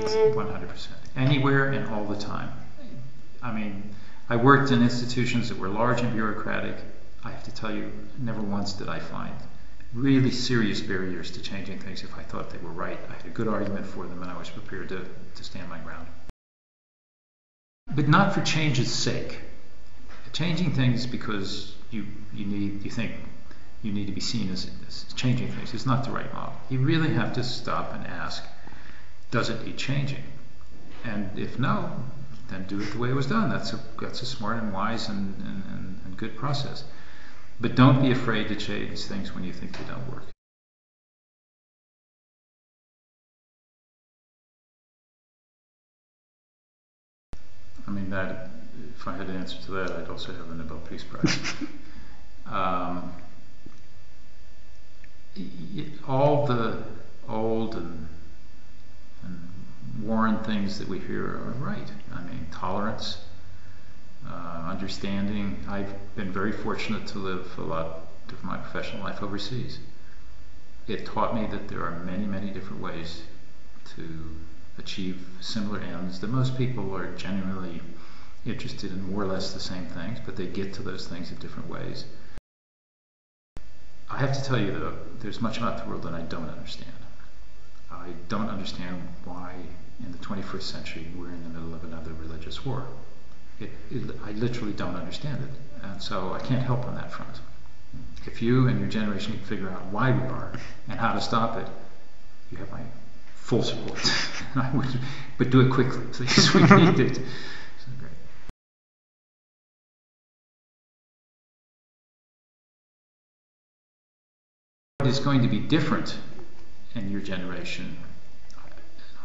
It's 100%. Anywhere and all the time. I mean, I worked in institutions that were large and bureaucratic. I have to tell you, never once did I find really serious barriers to changing things if I thought they were right. I had a good argument for them and I was prepared to stand my ground. But not for change's sake. Changing things because you think you need to be seen as changing things is not the right model. You really have to stop and ask, does it need changing? And if no, then do it the way it was done. That's a smart and wise and good process. But don't be afraid to change things when you think they don't work. I mean, that, if I had an answer to that, I'd also have a Nobel Peace Prize. All the old and worn things that we hear are right. I mean, tolerance, understanding. I've been very fortunate to live a lot of my professional life overseas. It taught me that there are many, many different ways to achieve similar ends, that most people are genuinely interested in more or less the same things, but they get to those things in different ways. I have to tell you, though, there's much about the world that I don't understand. I don't understand why in the 21st century we're in the middle of another religious war. I literally don't understand it, and so I can't help on that front. If you and your generation can figure out why we are and how to stop it, you have my full support. But do it quickly, please. We need it. So great. What is going to be different in your generation,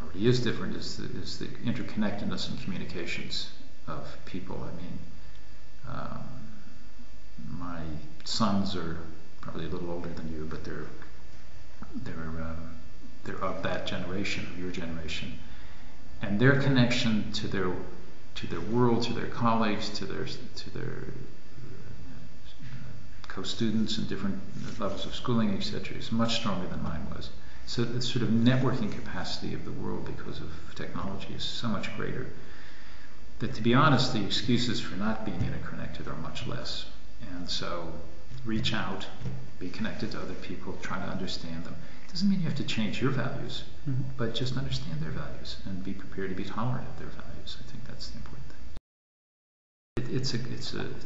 already is different, is the interconnectedness and communications of people. I mean, my sons are probably a little older than you, but they're of that generation, of your generation, and their connection to their world, to their colleagues, to their co-students in different levels of schooling, etc., is much stronger than mine was. So the sort of networking capacity of the world because of technology is so much greater that, to be honest, the excuses for not being interconnected are much less. And so reach out, be connected to other people, try to understand them. It doesn't mean you have to change your values, but just understand their values and be prepared to be tolerant of their values. I think that's the important thing. It's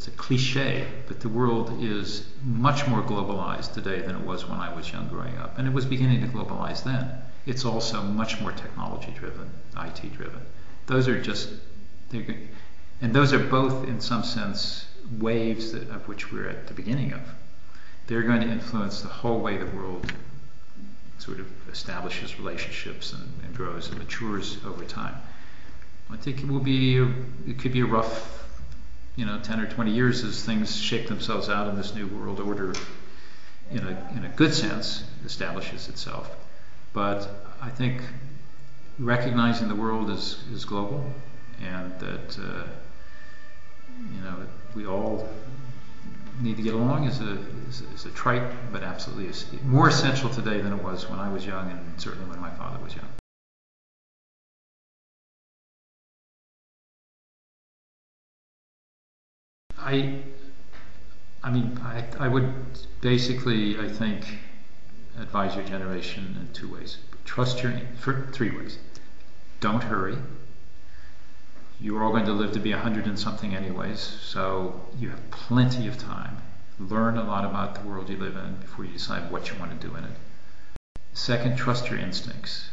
a cliche, but the world is much more globalized today than it was when I was young growing up, and it was beginning to globalize then. It's also much more technology driven, IT driven. Those are just, and those are both in some sense waves of which we're at the beginning of. They're going to influence the whole way the world sort of establishes relationships and grows and matures over time. I think it could be a rough 10 or 20 years as things shape themselves out and this new world order in a good sense establishes itself. But I think recognizing the world is global, and that we all need to get along is a trite but absolutely more essential today than it was when I was young, and certainly when my father was young. I would basically, I think, advise your generation in two ways. For 3 ways. Don't hurry. You're all going to live to be 100 and something anyways, so you have plenty of time. Learn a lot about the world you live in before you decide what you want to do in it. Second, trust your instincts.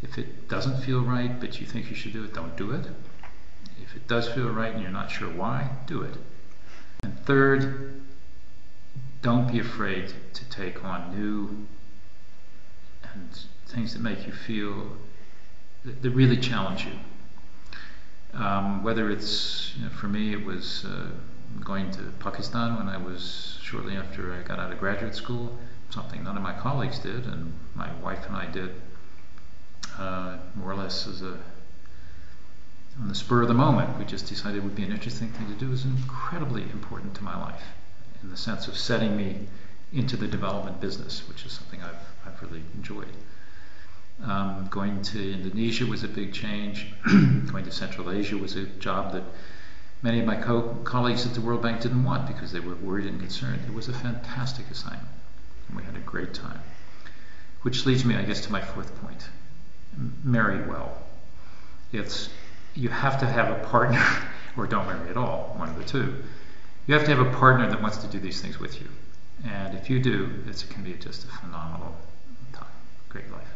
If it doesn't feel right, but you think you should do it, don't do it. If it does feel right and you're not sure why, do it. And third, don't be afraid to take on new and things that make you feel, that really challenge you. Whether it's, for me, it was going to Pakistan when I was shortly after I got out of graduate school, something none of my colleagues did, and my wife and I did more or less on the spur of the moment. We just decided it would be an interesting thing to do. It was incredibly important to my life in the sense of setting me into the development business, which is something I've really enjoyed. Going to Indonesia was a big change. Going to Central Asia was a job that many of my colleagues at the World Bank didn't want because they were worried and concerned. It was a fantastic assignment, and we had a great time. Which leads me, I guess, to my fourth point. Marry well. You have to have a partner, or don't marry at all, one of the two. You have to have a partner that wants to do these things with you. And if you do, it can be just a phenomenal time, great life.